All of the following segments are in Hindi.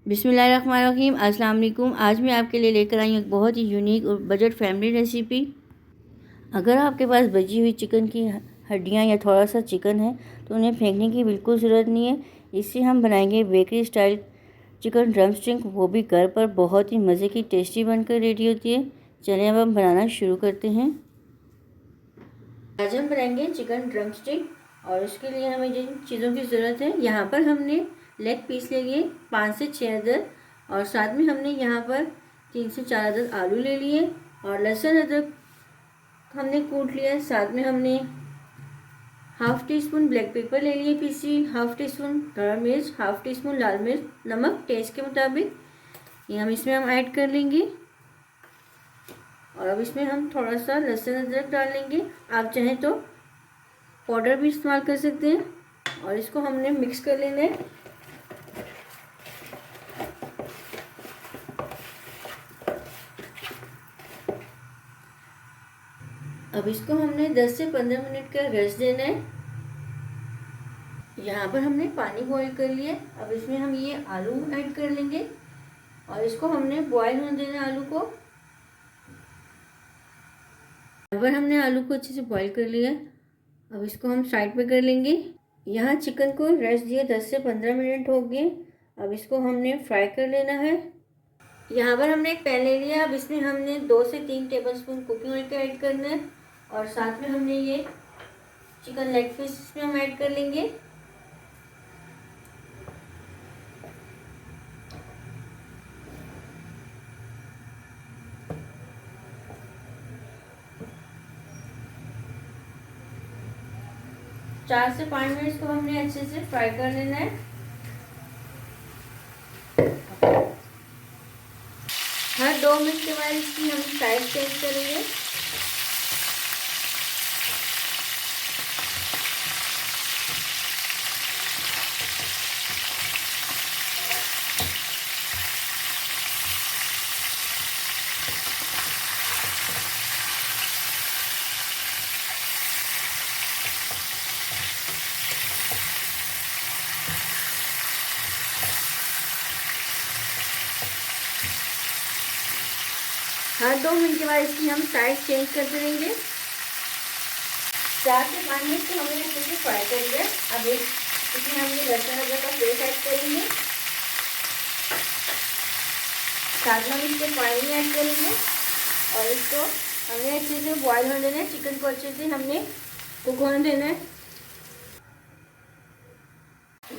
बिस्मिल्लाहिर्रहमानिर्रहीम। अस्सलाम वालेकुम। आज मैं आपके लिए लेकर आई हूँ एक बहुत ही यूनिक और बजट फ्रेंडली रेसिपी। अगर आपके पास बची हुई चिकन की हड्डियाँ या थोड़ा सा चिकन है तो उन्हें फेंकने की बिल्कुल ज़रूरत नहीं है। इससे हम बनाएंगे बेकरी स्टाइल चिकन ड्रमस्टिक, वो भी घर पर बहुत ही मज़े की टेस्टी बनकर रेडी होती है। चलिए अब हम बनाना शुरू करते हैं। आज हम बनाएंगे चिकन ड्रमस्टिक और उसके लिए हमें जिन चीज़ों की ज़रूरत है, यहाँ पर हमने लेग पीस ले लिए 5 से 6 अदद, और साथ में हमने यहाँ पर 3 से 4 अदद आलू ले लिए, और लहसुन अदरक हमने कूट लिया। साथ में हमने half tea spoon black pepper ले लिए पीसी, हाफ़ टी स्पून हरा मिर्च, हाफ़ टी स्पून लाल मिर्च, नमक टेस्ट के मुताबिक ये हम ऐड कर लेंगे। और अब इसमें हम थोड़ा सा लहसुन अदरक डाल लेंगे। आप चाहें तो पाउडर भी इस्तेमाल कर सकते हैं। और इसको हमने मिक्स कर लेना है। अब इसको हमने 10 से 15 मिनट का रेस्ट देना है। यहाँ पर हमने पानी बॉईल कर लिया। अब इसमें हम ये आलू ऐड कर लेंगे और इसको हमने बॉईल होने देना है आलू को। यहाँ पर हमने आलू को अच्छे से बॉईल कर लिया। अब इसको हम साइड पे कर लेंगे। यहाँ चिकन को रेस्ट दिए 10 से 15 मिनट हो गए। अब इसको हमने फ्राई कर लेना है। यहाँ पर हमने एक पैन ले लिया। अब इसमें हमने 2 से 3 टेबलस्पून कुकिंग ऑयल का ऐड करना है, और साथ में हमने ये चिकन लेग पीस इसमें हम ऐड कर लेंगे। चार से 5 मिनट इसको हमने अच्छे से फ्राई कर लेना है। हर 2 मिनट के बाद इसकी हम साइड चेंज करेंगे। हर 2 मिनट के बाद इसकी हम साइड चेंज करते रहेंगे। 4 से 5 मिनट को हमने अच्छे से फ्राई कर लिया। अब इसमें हम ये लहसुन अदरक का पेस्ट ऐड करेंगे। साथ में हम इसमें पानी ऐड करेंगे और इसको हमने अच्छे से बॉईल होने देना है। चिकन को अच्छे से हमने कुक होने देना है।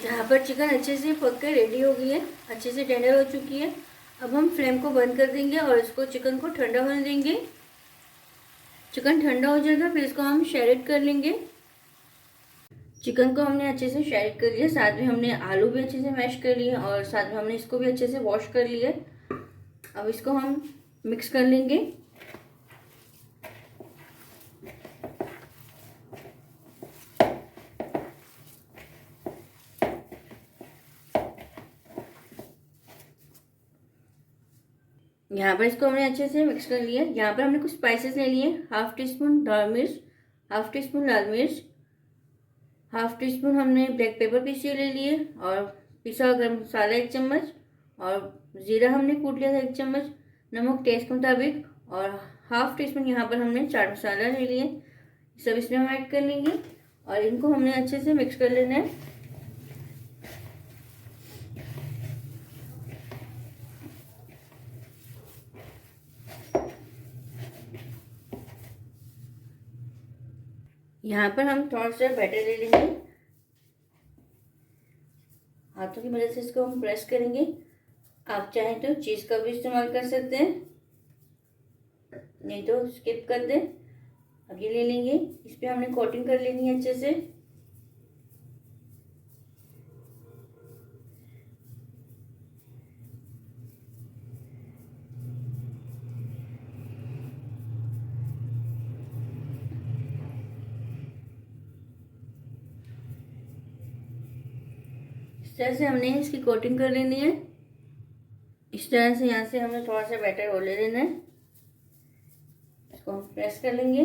यहाँ पर चिकन अच्छे से पक कर रेडी हो गई है, अच्छे से टेंडर हो चुकी है। अब हम फ्लेम को बंद कर देंगे और इसको चिकन को ठंडा होने देंगे। चिकन ठंडा हो जाएगा, फिर इसको हम शैरेट कर लेंगे। चिकन को हमने अच्छे से शैरेट कर लिया। साथ में हमने आलू भी अच्छे से मैश कर लिए और साथ में हमने इसको भी अच्छे से वॉश कर लिया। अब इसको हम मिक्स कर लेंगे। यहाँ पर इसको हमने अच्छे से मिक्स कर लिया। यहाँ पर हमने कुछ स्पाइसेस ले लिए। हाफ़ टी स्पून हरा मिर्च, हाफ़ टी स्पून लाल मिर्च, हाफ़ टी स्पून हमने ब्लैक पेपर पीसे ले लिए, और पिसा हुआ गरम मसाला 1 चम्मच, और ज़ीरा हमने कूट लिया था 1 चम्मच, नमक टेस्ट के मुताबिक, और हाफ़ टी स्पून यहाँ पर हमने चाट मसाला ले लिए। सब इसमें हम ऐड कर लेंगे और इनको हमने अच्छे से मिक्स कर लेना है। यहाँ पर हम थोड़ा सा बैटर ले लेंगे। हाथों की मदद से इसको हम प्रेस करेंगे। आप चाहें तो चीज़ का भी इस्तेमाल कर सकते हैं, नहीं तो स्किप कर दें। अब ये ले लेंगे, इस पर हमने कोटिंग कर लेनी है अच्छे से। इस तरह से हमने इसकी कोटिंग कर लेनी है। इस तरह से यहाँ से हमें थोड़ा सा बैटर और ले लेना है। इसको हम प्रेस कर लेंगे।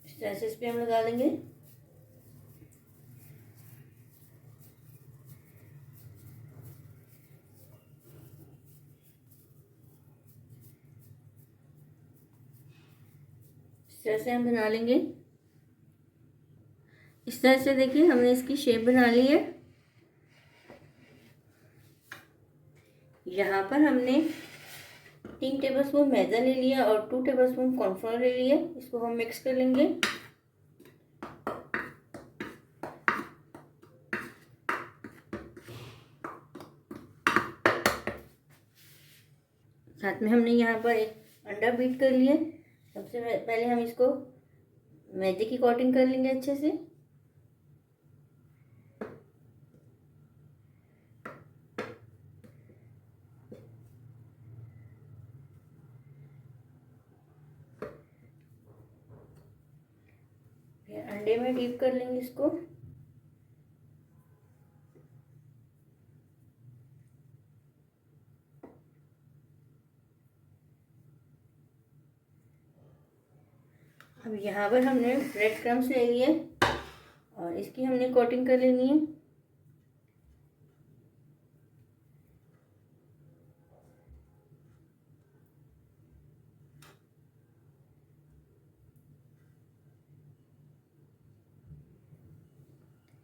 इस तरह से इस पर हम लगा लेंगे। तरह से हम बना लेंगे। इस तरह से देखिए हमने इसकी शेप बना ली है। यहाँ पर हमने 3 टेबलस्पून मैदा ले लिया और 2 टेबलस्पून कॉर्नफ्लोर ले लिया। इसको हम मिक्स कर लेंगे। साथ में हमने यहाँ पर एक अंडा बीट कर लिया। सबसे पहले हम इसको मैदे की कोटिंग कर लेंगे अच्छे से। फिर अंडे में डीप कर लेंगे इसको। अब यहाँ पर हमने ब्रेड क्रम्स ले लिए और इसकी हमने कोटिंग कर लेनी है।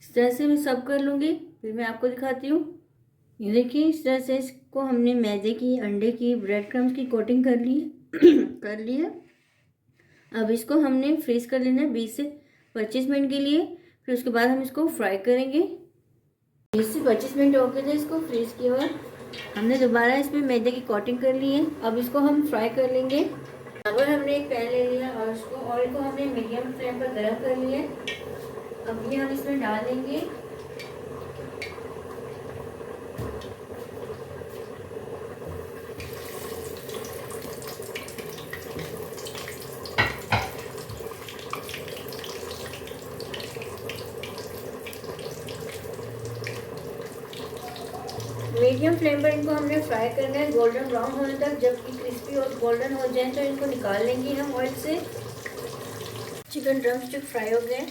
इस तरह से मैं सब कर लूँगी, फिर मैं आपको दिखाती हूँ। ये देखिए इस तरह से इसको हमने मैदे की, अंडे की, ब्रेड क्रम्स की कोटिंग कर ली कर ली है। अब इसको हमने फ्रीज कर लेना है 20 से 25 मिनट के लिए। फिर उसके बाद हम इसको फ्राई करेंगे। 20 से 25 मिनट हो गए थे इसको फ्रीज किए हुए। हमने दोबारा इसमें मैदे की कोटिंग कर ली है। अब इसको हम फ्राई कर लेंगे। यहाँ पर हमने एक पैन ले लिया और उसको ऑयल को हमने मीडियम फ्लेम पर गर्म कर लिया। अब ये हम इसमें डाल देंगे मीडियम फ्लेम पर। इनको हमने फ्राई करना है गोल्डन ब्राउन होने तक। जब ये क्रिस्पी और गोल्डन हो जाए तो इनको निकाल लेंगे हम ऑयल से। चिकन ड्रम स्टिक फ्राई हो गए।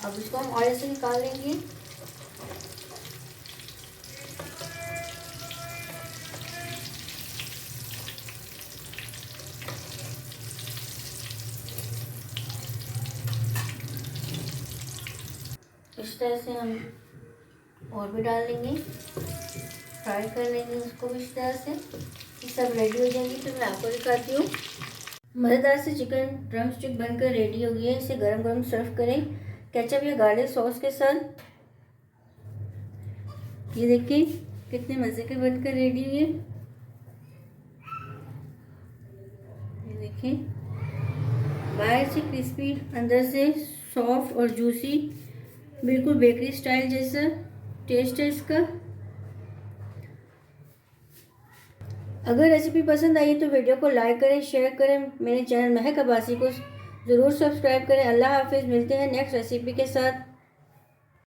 अब इसको हम ऑयल से निकाल लेंगे। इस तरह से हम और भी डाल लेंगे, फ्राई कर लेंगे उसको इस तरह से। ये सब रेडी हो जाएंगी तो मैं आपको दिखाती हूँ। मज़ेदार से चिकन ड्रम स्टिक बनकर रेडी हो गई है। इसे गरम गरम सर्व करें केचप या गार्लिक सॉस के साथ। ये देखिए कितने मज़े के बनकर रेडी हुए। ये देखिए बाहर से क्रिस्पी, अंदर से सॉफ्ट और जूसी, बिल्कुल बेकरी स्टाइल जैसा टेस्ट है इसका। अगर रेसिपी पसंद आई तो वीडियो को लाइक करें, शेयर करें। मेरे चैनल महक अब्बासी को ज़रूर सब्सक्राइब करें। अल्लाह हाफिज़। मिलते हैं नेक्स्ट रेसिपी के साथ।